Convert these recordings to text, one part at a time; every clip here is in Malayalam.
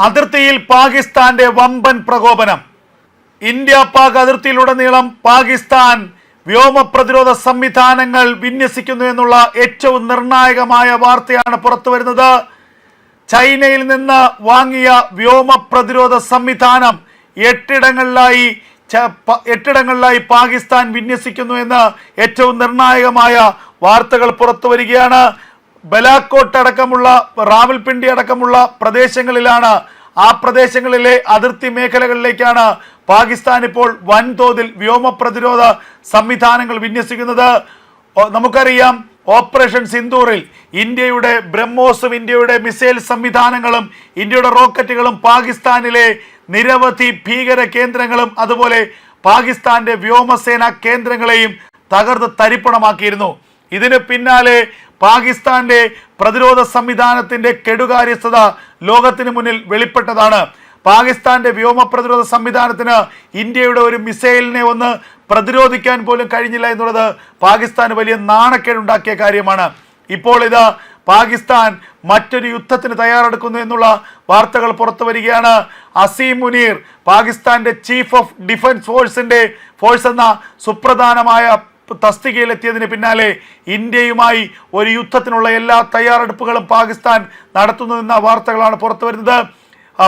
അതിർത്തിയിൽ പാകിസ്ഥാന്റെ വമ്പൻ പ്രകോപനം. ഇന്ത്യ പാക് അതിർത്തിയിലുടനീളം പാകിസ്ഥാൻ വ്യോമ പ്രതിരോധ സംവിധാനങ്ങൾ വിന്യസിക്കുന്നു എന്നുള്ള ഏറ്റവും നിർണായകമായ വാർത്തയാണ് പുറത്തു വരുന്നത്. ചൈനയിൽ നിന്ന് വാങ്ങിയ വ്യോമ പ്രതിരോധ സംവിധാനം എട്ടിടങ്ങളിലായി പാകിസ്ഥാൻ വിന്യസിക്കുന്നു എന്ന് ഏറ്റവും നിർണായകമായ വാർത്തകൾ പുറത്തു വരികയാണ്. ബലാക്കോട്ട് അടക്കമുള്ള റാവൽപിണ്ടി അടക്കമുള്ള പ്രദേശങ്ങളിലാണ്, ആ പ്രദേശങ്ങളിലെ അതിർത്തി മേഖലകളിലേക്കാണ് പാകിസ്ഥാൻ ഇപ്പോൾ വൻതോതിൽ വ്യോമ പ്രതിരോധ സംവിധാനങ്ങൾ വിന്യസിക്കുന്നത്. നമുക്കറിയാം, ഓപ്പറേഷൻ സിന്ദൂറിൽ ഇന്ത്യയുടെ ബ്രഹ്മോസും ഇന്ത്യയുടെ മിസൈൽ സംവിധാനങ്ങളും ഇന്ത്യയുടെ റോക്കറ്റുകളും പാകിസ്ഥാനിലെ നിരവധി ഭീകര കേന്ദ്രങ്ങളും അതുപോലെ പാകിസ്ഥാന്റെ വ്യോമസേന കേന്ദ്രങ്ങളെയും തകർത്ത് തരിപ്പണമാക്കിയിരുന്നു. ഇതിന് പിന്നാലെ പാകിസ്ഥാന്റെ പ്രതിരോധ സംവിധാനത്തിന്റെ കെടുകാര്യസ്ഥത ലോകത്തിന് മുന്നിൽ വെളിപ്പെട്ടതാണ്. പാകിസ്ഥാന്റെ വ്യോമ പ്രതിരോധ സംവിധാനത്തിന് ഇന്ത്യയുടെ ഒരു മിസൈലിനെ ഒന്ന് പ്രതിരോധിക്കാൻ പോലും കഴിഞ്ഞില്ല എന്നുള്ളത് പാകിസ്ഥാന് വലിയ നാണക്കേടുണ്ടാക്കിയ കാര്യമാണ്. ഇപ്പോൾ ഇത് പാകിസ്ഥാൻ മറ്റൊരു യുദ്ധത്തിന് തയ്യാറെടുക്കുന്നു എന്നുള്ള വാർത്തകൾ പുറത്തു വരികയാണ്. അസീം മുനീർ പാകിസ്ഥാന്റെ ചീഫ് ഓഫ് ഡിഫൻസ് ഫോഴ്സ് എന്ന സുപ്രധാനമായ തസ്തികയിലെത്തിയതിന് പിന്നാലെ ഇന്ത്യയുമായി ഒരു യുദ്ധത്തിനുള്ള എല്ലാ തയ്യാറെടുപ്പുകളും പാകിസ്ഥാൻ നടത്തുന്നുവെന്ന വാർത്തകളാണ് പുറത്തു വരുന്നത്.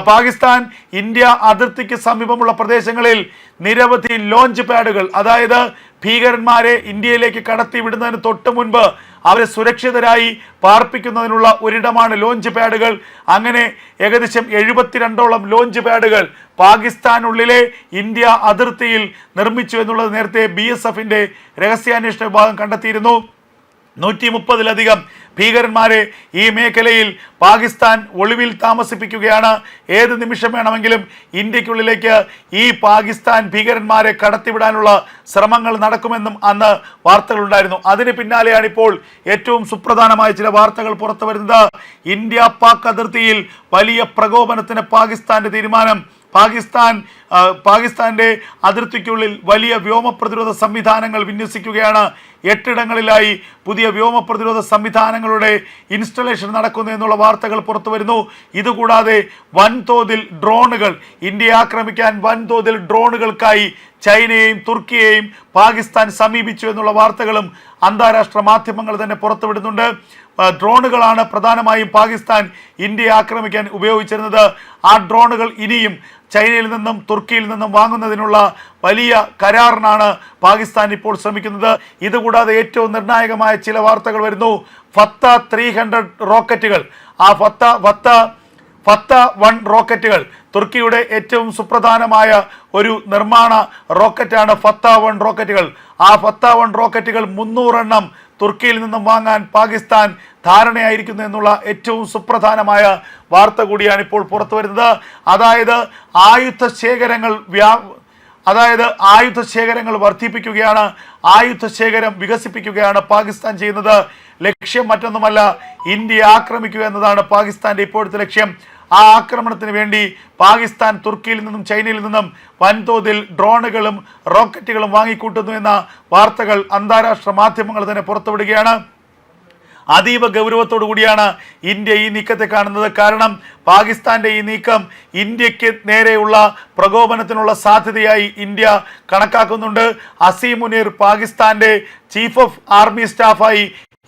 പാകിസ്ഥാൻ ഇന്ത്യ അതിർത്തിക്ക് സമീപമുള്ള പ്രദേശങ്ങളിൽ നിരവധി ലോഞ്ച് പാഡുകൾ, അതായത് ഭീകരന്മാരെ ഇന്ത്യയിലേക്ക് കടത്തിവിടുന്നതിന് തൊട്ട് മുൻപ് അവരെ സുരക്ഷിതരായി പാർപ്പിക്കുന്നതിനുള്ള ഒരിടമാണ് ലോഞ്ച് പാഡുകൾ. അങ്ങനെ ഏകദേശം 72ഓളം ലോഞ്ച് പാഡുകൾ പാകിസ്ഥാനുള്ളിലെ ഇന്ത്യ അതിർത്തിയിൽ നിർമ്മിച്ചു എന്നുള്ളത് നേരത്തെ BSFന്റെ രഹസ്യാന്വേഷണ വിഭാഗം കണ്ടെത്തിയിരുന്നു. 130-ലധികം ഭീകരന്മാരെ ഈ മേഖലയിൽ പാകിസ്ഥാൻ ഒളിവിൽ താമസിപ്പിക്കുകയാണ്. ഏത് നിമിഷം വേണമെങ്കിലും ഇന്ത്യക്കുള്ളിലേക്ക് ഈ പാകിസ്ഥാൻ ഭീകരന്മാരെ കടത്തിവിടാനുള്ള ശ്രമങ്ങൾ നടക്കുമെന്നും അന്ന് വാർത്തകളുണ്ടായിരുന്നു. അതിന് പിന്നാലെയാണ് ഇപ്പോൾ ഏറ്റവും സുപ്രധാനമായ ചില വാർത്തകൾ പുറത്തു വരുന്നത്. ഇന്ത്യ പാക് അതിർത്തിയിൽ വലിയ പ്രകോപനത്തിന് പാകിസ്ഥാന്റെ തീരുമാനം. പാകിസ്ഥാന്റെ അതിർത്തിക്കുള്ളിൽ വലിയ വ്യോമ പ്രതിരോധ സംവിധാനങ്ങൾ വിന്യസിക്കുകയാണ്. 8ഇടങ്ങളിലായി പുതിയ വ്യോമ പ്രതിരോധ സംവിധാനങ്ങളുടെ ഇൻസ്റ്റലേഷൻ നടക്കുന്നു എന്നുള്ള വാർത്തകൾ പുറത്തു വരുന്നു. ഇതുകൂടാതെ വൻതോതിൽ ഡ്രോണുകൾ, ഇന്ത്യയെ ആക്രമിക്കാൻ വൻതോതിൽ ഡ്രോണുകൾക്കായി ചൈനയെയും തുർക്കിയെയും പാകിസ്ഥാൻ സമീപിച്ചു എന്നുള്ള വാർത്തകളും അന്താരാഷ്ട്ര മാധ്യമങ്ങൾ തന്നെ പുറത്തുവിടുന്നുണ്ട്. ഡ്രോണുകളാണ് പ്രധാനമായും പാകിസ്ഥാൻ ഇന്ത്യയെ ആക്രമിക്കാൻ ഉപയോഗിച്ചിരുന്നത്. ആ ഡ്രോണുകൾ ഇനിയും ചൈനയിൽ നിന്നും തുർക്കിയിൽ നിന്നും വാങ്ങുന്നതിനുള്ള വലിയ കരാറിനാണ് പാകിസ്ഥാൻ ഇപ്പോൾ ശ്രമിക്കുന്നത്. ഇതുകൂടാതെ ഏറ്റവും നിർണായകമായ ചില വാർത്തകൾ വരുന്നു. ഫത്ത 300 റോക്കറ്റുകൾ, ആ ഫത്ത 1 റോക്കറ്റുകൾ, തുർക്കിയുടെ ഏറ്റവും സുപ്രധാനമായ ഒരു നിർമ്മാണ റോക്കറ്റാണ് ഫത്ത 1 റോക്കറ്റുകൾ. ആ ഫത്ത 1 റോക്കറ്റുകൾ 300 എണ്ണം തുർക്കിയിൽ നിന്നും വാങ്ങാൻ പാകിസ്ഥാൻ ധാരണയായിരിക്കുന്നു എന്നുള്ള ഏറ്റവും സുപ്രധാനമായ വാർത്ത കൂടിയാണ് ഇപ്പോൾ പുറത്തു വരുന്നത്. അതായത് ആയുധ ശേഖരങ്ങൾ വർദ്ധിപ്പിക്കുകയാണ്, ആയുധ ശേഖരം വികസിപ്പിക്കുകയാണ് പാകിസ്ഥാൻ ചെയ്യുന്നത്. ലക്ഷ്യം മറ്റൊന്നുമല്ല, ഇന്ത്യയെ ആക്രമിക്കുക എന്നതാണ് പാകിസ്ഥാന്റെ ഇപ്പോഴത്തെ ലക്ഷ്യം. ആ ആക്രമണത്തിന് വേണ്ടി പാകിസ്ഥാൻ തുർക്കിയിൽ നിന്നും ചൈനയിൽ നിന്നും വൻതോതിൽ ഡ്രോണുകളും റോക്കറ്റുകളും വാങ്ങിക്കൂട്ടുന്നു എന്ന വാർത്തകൾ അന്താരാഷ്ട്ര മാധ്യമങ്ങൾ തന്നെ പുറത്തുവിടുകയാണ്. അതീവ ഗൗരവത്തോടു കൂടിയാണ് ഇന്ത്യ ഈ നീക്കത്തെ കാണുന്നത്. കാരണം പാകിസ്ഥാന്റെ ഈ നീക്കം ഇന്ത്യക്ക് നേരെയുള്ള പ്രകോപനത്തിനുള്ള സാധ്യതയായി ഇന്ത്യ കണക്കാക്കുന്നുണ്ട്. അസീം മുനീർ പാകിസ്ഥാന്റെ ചീഫ് ഓഫ് ആർമി സ്റ്റാഫായി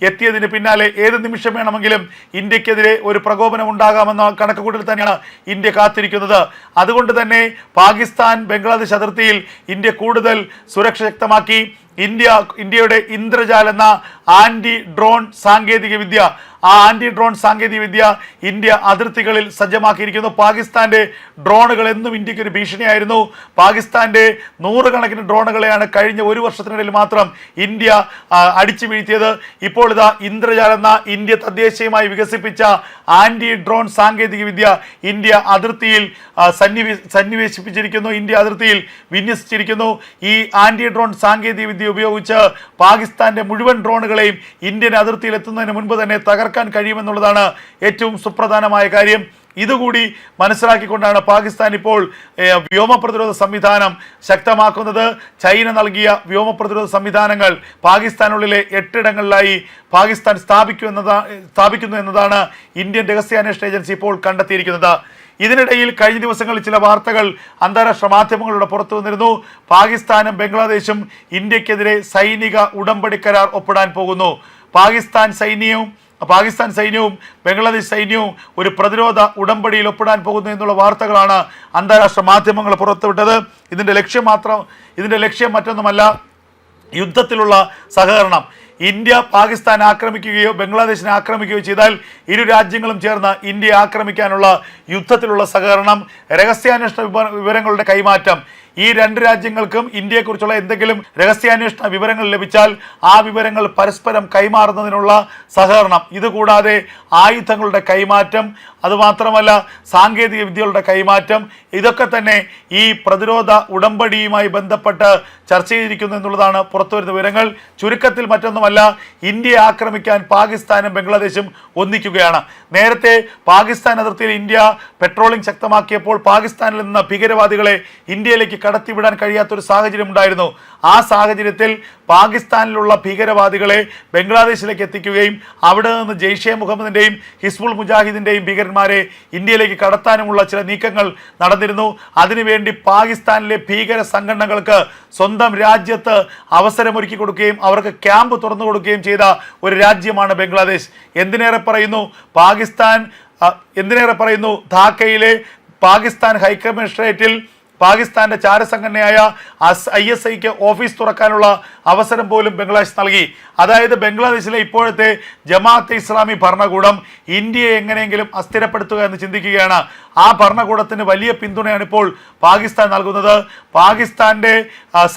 എത്തിയതിന് പിന്നാലെ ഏത് നിമിഷം വേണമെങ്കിലും ഇന്ത്യക്കെതിരെ ഒരു പ്രകോപനം ഉണ്ടാകാമെന്ന കണക്കുകൂട്ടൽ തന്നെയാണ് ഇന്ത്യ കാത്തിരിക്കുന്നത്. അതുകൊണ്ട് തന്നെ പാകിസ്ഥാൻ ബംഗ്ലാദേശ് അതിർത്തിയിൽ ഇന്ത്യ കൂടുതൽ സുരക്ഷ ശക്തമാക്കി. ഇന്ത്യയുടെ ഇന്ദ്രജാൽ എന്ന ആന്റി ഡ്രോൺ സാങ്കേതിക വിദ്യ, ആ ആന്റി ഡ്രോൺ സാങ്കേതിക വിദ്യ ഇന്ത്യ അതിർത്തികളിൽ സജ്ജമാക്കിയിരിക്കുന്നു. പാകിസ്ഥാന്റെ ഡ്രോണുകൾ എന്നും ഇന്ത്യക്ക് ഒരു ഭീഷണിയായിരുന്നു. പാകിസ്ഥാന്റെ 100 കണക്കിന് ഡ്രോണുകളെയാണ് കഴിഞ്ഞ ഒരു വർഷത്തിനിടയിൽ മാത്രം ഇന്ത്യ അടിച്ചു വീഴ്ത്തിയത്. ഇപ്പോൾ ഇതാ ഇന്ദ്രജാൽ എന്ന ഇന്ത്യ തദ്ദേശീയമായി വികസിപ്പിച്ച ആന്റി ഡ്രോൺ സാങ്കേതിക വിദ്യ ഇന്ത്യ അതിർത്തിയിൽ സന്നിവേശിപ്പിച്ചിരിക്കുന്നു, ഇന്ത്യ അതിർത്തിയിൽ വിന്യസിച്ചിരിക്കുന്നു. ഈ ആന്റി ഡ്രോൺ സാങ്കേതിക വിദ്യ ഉപയോഗിച്ച് പാകിസ്ഥാന്റെ മുഴുവൻ ഡ്രോണുകളെയും ഇന്ത്യൻ അതിർത്തിയിൽ എത്തുന്നതിന് മുൻപ് തന്നെ തകർക്കാൻ കഴിയുമെന്നുള്ളതാണ് ഏറ്റവും സുപ്രധാനമായ കാര്യം. ഇതുകൂടി മനസ്സിലാക്കിക്കൊണ്ടാണ് പാകിസ്ഥാൻ ഇപ്പോൾ വ്യോമ പ്രതിരോധ സംവിധാനം ശക്തമാക്കുന്നത്. ചൈന നൽകിയ വ്യോമ പ്രതിരോധ സംവിധാനങ്ങൾ പാകിസ്ഥാനുള്ളിലെ 8ഇടങ്ങളിലായി പാകിസ്ഥാൻ സ്ഥാപിക്കുന്നു എന്നതാണ് ഇന്ത്യൻ രഹസ്യാന്വേഷണ ഏജൻസി ഇപ്പോൾ കണ്ടെത്തിയിരിക്കുന്നത്. ഇതിനിടയിൽ കഴിഞ്ഞ ദിവസങ്ങളിൽ ചില വാർത്തകൾ അന്താരാഷ്ട്ര മാധ്യമങ്ങളുടെ പുറത്തു വന്നിരുന്നു. പാകിസ്ഥാനും ബംഗ്ലാദേശും ഇന്ത്യക്കെതിരെ സൈനിക ഉടമ്പടി കരാർ ഒപ്പിടാൻ പോകുന്നു. പാകിസ്ഥാൻ സൈന്യവും ബംഗ്ലാദേശ് സൈന്യവും ഒരു പ്രതിരോധ ഉടമ്പടിയിൽ ഒപ്പിടാൻ പോകുന്നു എന്നുള്ള വാർത്തകളാണ് അന്താരാഷ്ട്ര മാധ്യമങ്ങൾ പുറത്തുവിട്ടത്. ഇതിന്റെ ലക്ഷ്യം മറ്റൊന്നുമല്ല, യുദ്ധത്തിലുള്ള സഹകരണം. ഇന്ത്യ പാകിസ്ഥാൻ ആക്രമിക്കുകയോ ബംഗ്ലാദേശിനെ ആക്രമിക്കുകയോ ചെയ്താൽ ഇരു രാജ്യങ്ങളും ചേർന്ന് ഇന്ത്യയെ ആക്രമിക്കാനുള്ള യുദ്ധത്തിലുള്ള സഹകരണം, രഹസ്യാന്വേഷണ വിവരങ്ങളുടെ കൈമാറ്റം. ഈ രണ്ട് രാജ്യങ്ങൾക്കും ഇന്ത്യയെക്കുറിച്ചുള്ള എന്തെങ്കിലും രഹസ്യാന്വേഷണ വിവരങ്ങൾ ലഭിച്ചാൽ ആ വിവരങ്ങൾ പരസ്പരം കൈമാറുന്നതിനുള്ള സഹകരണം. ഇതുകൂടാതെ ആയുധങ്ങളുടെ കൈമാറ്റം, അതുമാത്രമല്ല സാങ്കേതിക വിദ്യകളുടെ കൈമാറ്റം, ഇതൊക്കെ തന്നെ ഈ പ്രതിരോധ ഉടമ്പടിയുമായി ബന്ധപ്പെട്ട് ചർച്ച ചെയ്തിരിക്കുന്നു എന്നുള്ളതാണ് പുറത്തുവരുന്ന വിവരങ്ങൾ. ചുരുക്കത്തിൽ മറ്റൊന്നുമല്ല, ഇന്ത്യയെ ആക്രമിക്കാൻ പാകിസ്ഥാനും ബംഗ്ലാദേശും ഒന്നിക്കുകയാണ്. നേരത്തെ പാകിസ്ഥാൻ അതിർത്തിയിൽ ഇന്ത്യ പെട്രോളിംഗ് ശക്തമാക്കിയപ്പോൾ പാകിസ്ഥാനിൽ നിന്ന് ഭീകരവാദികളെ ഇന്ത്യയിലേക്ക് കടത്തിവിടാൻ കഴിയാത്തൊരു സാഹചര്യം ഉണ്ടായിരുന്നു. ആ സാഹചര്യത്തിൽ പാകിസ്ഥാനിലുള്ള ഭീകരവാദികളെ ബംഗ്ലാദേശിലേക്ക് എത്തിക്കുകയും അവിടെ നിന്ന് ജെയ്ഷെ മുഹമ്മദിന്റെയും ഹിസ്ബുൾ മുജാഹിദിന്റെയും ഭീകരന്മാരെ ഇന്ത്യയിലേക്ക് കടത്താനുമുള്ള ചില നീക്കങ്ങൾ നടന്നിരുന്നു. അതിനുവേണ്ടി പാകിസ്ഥാനിലെ ഭീകര സംഘടനകൾക്ക് സ്വന്തം രാജ്യത്ത് അവസരമൊരുക്കി കൊടുക്കുകയും അവർക്ക് ക്യാമ്പ് തുറന്നു കൊടുക്കുകയും ചെയ്ത ഒരു രാജ്യമാണ് ബംഗ്ലാദേശ്. എന്തിനേറെ പറയുന്നു, ധാക്കയിലെ പാകിസ്ഥാൻ ഹൈക്കമ്മീഷണറേറ്റിൽ പാകിസ്ഥാന്റെ ചാരസംഘടനയായ ISIക്ക് ഓഫീസ് തുറക്കാനുള്ള അവസരം പോലും ബംഗ്ലാദേശ് നൽകി. അതായത് ബംഗ്ലാദേശിലെ ഇപ്പോഴത്തെ ജമാഅത്തെ ഇസ്ലാമി ഭരണകൂടം ഇന്ത്യയെ എങ്ങനെയെങ്കിലും അസ്ഥിരപ്പെടുത്തുക എന്ന് ചിന്തിക്കുകയാണ്. ആ ഭരണകൂടത്തിന് വലിയ പിന്തുണയാണ് ഇപ്പോൾ പാകിസ്ഥാൻ നൽകുന്നത്. പാകിസ്ഥാന്റെ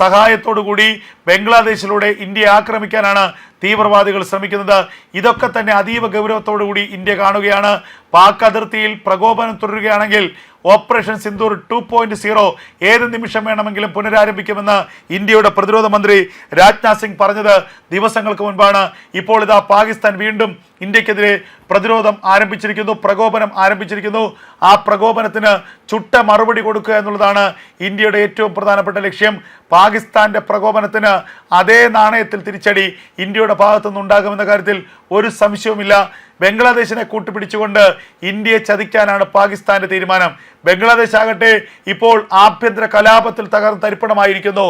സഹായത്തോടുകൂടി ബംഗ്ലാദേശിലൂടെ ഇന്ത്യയെ ആക്രമിക്കാനാണ് തീവ്രവാദികൾ ശ്രമിക്കുന്നത്. ഇതൊക്കെ തന്നെ അതീവ ഗൗരവത്തോടുകൂടി ഇന്ത്യ കാണുകയാണ്. പാക് അതിർത്തിയിൽ പ്രകോപനം തുടരുകയാണെങ്കിൽ ഓപ്പറേഷൻ സിന്ദൂർ 2.0 ഏത് നിമിഷം വേണമെങ്കിലും പുനരാരംഭിക്കുമെന്ന് ഇന്ത്യയുടെ പ്രതിരോധ മന്ത്രി രാജ്നാഥ് സിംഗ് പറഞ്ഞത് ദിവസങ്ങൾക്ക് മുൻപാണ്. ഇപ്പോൾ ഇതാ പാകിസ്ഥാൻ വീണ്ടും ഇന്ത്യക്കെതിരെ പ്രകോപനം ആരംഭിച്ചിരിക്കുന്നു. ആ പ്രകോപനത്തിന് ചുട്ട മറുപടി കൊടുക്കുക എന്നുള്ളതാണ് ഇന്ത്യയുടെ ഏറ്റവും പ്രധാനപ്പെട്ട ലക്ഷ്യം. പാകിസ്ഥാന്റെ പ്രകോപനത്തിന് അതേ നാണയത്തിൽ തിരിച്ചടി ഇന്ത്യയുടെ ഭാഗത്തുനിന്ന് ഉണ്ടാകുമെന്ന കാര്യത്തിൽ ഒരു സംശയവുമില്ല. ബംഗ്ലാദേശിനെ കൂട്ടുപിടിച്ചുകൊണ്ട് ഇന്ത്യയെ ചതിക്കാനാണ് പാകിസ്ഥാന്റെ തീരുമാനം. ബംഗ്ലാദേശ് ആകട്ടെ ഇപ്പോൾ ആഭ്യന്തര കലാപത്തിൽ തരിപ്പണമായിരിക്കുന്നു.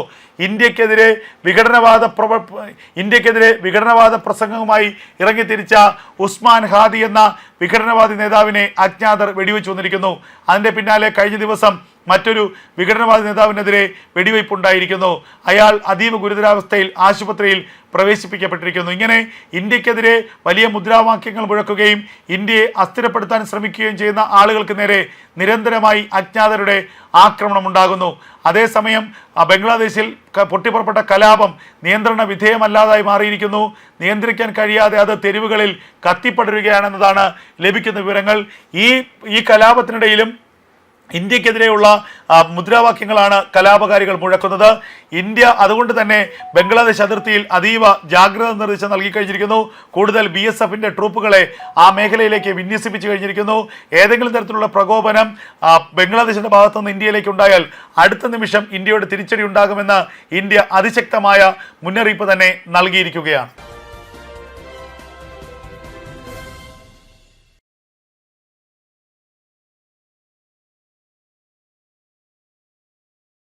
ഇന്ത്യക്കെതിരെ വിഘടനവാദ പ്രസംഗവുമായി ഇറങ്ങിത്തിരിച്ച ഉസ്മാൻ ഹാദി എന്ന വിഘടനവാദി നേതാവിനെ അജ്ഞാതർ വെടിവെച്ചു വന്നിരിക്കുന്നു. അതിന്റെ പിന്നാലെ കഴിഞ്ഞ ദിവസം മറ്റൊരു വിഘടനവാദി നേതാവിനെതിരെ വെടിവയ്പുണ്ടായിരിക്കുന്നു. അയാൾ അതീവ ഗുരുതരാവസ്ഥയിൽ ആശുപത്രിയിൽ പ്രവേശിപ്പിക്കപ്പെട്ടിരിക്കുന്നു. ഇങ്ങനെ ഇന്ത്യക്കെതിരെ വലിയ മുദ്രാവാക്യങ്ങൾ മുഴക്കുകയും ഇന്ത്യയെ അസ്ഥിരപ്പെടുത്താൻ ശ്രമിക്കുകയും ചെയ്യുന്ന ആളുകൾക്ക് നേരെ നിരന്തരമായി അജ്ഞാതരുടെ ആക്രമണം ഉണ്ടാകുന്നു. അതേസമയം ബംഗ്ലാദേശിൽ പൊട്ടിപ്പുറപ്പെട്ട കലാപം നിയന്ത്രണ വിധേയമല്ലാതായി മാറിയിരിക്കുന്നു. നിയന്ത്രിക്കാൻ കഴിയാതെ അത് തെരുവുകളിൽ കത്തിപ്പടരുകയാണെന്നതാണ് ലഭിക്കുന്ന വിവരങ്ങൾ. ഈ കലാപത്തിനിടയിലും ഇന്ത്യക്കെതിരെയുള്ള മുദ്രാവാക്യങ്ങളാണ് കലാപകാരികൾ മുഴക്കുന്നത്. ഇന്ത്യ അതുകൊണ്ട് തന്നെ ബംഗ്ലാദേശ് അതിർത്തിയിൽ അതീവ ജാഗ്രത നിർദ്ദേശം നൽകി കഴിഞ്ഞിരിക്കുന്നു. കൂടുതൽ BSFന്റെ ട്രൂപ്പുകളെ ആ മേഖലയിലേക്ക് വിന്യസിപ്പിച്ചു കഴിഞ്ഞിരിക്കുന്നു. ഏതെങ്കിലും തരത്തിലുള്ള പ്രകോപനം ബംഗ്ലാദേശിന്റെ ഭാഗത്തുനിന്ന് ഇന്ത്യയിലേക്ക് ഉണ്ടായാൽ അടുത്ത നിമിഷം ഇന്ത്യയുടെ തിരിച്ചടി ഉണ്ടാകുമെന്ന് ഇന്ത്യ അതിശക്തമായ മുന്നറിയിപ്പ് തന്നെ നൽകിയിരിക്കുകയാണ്.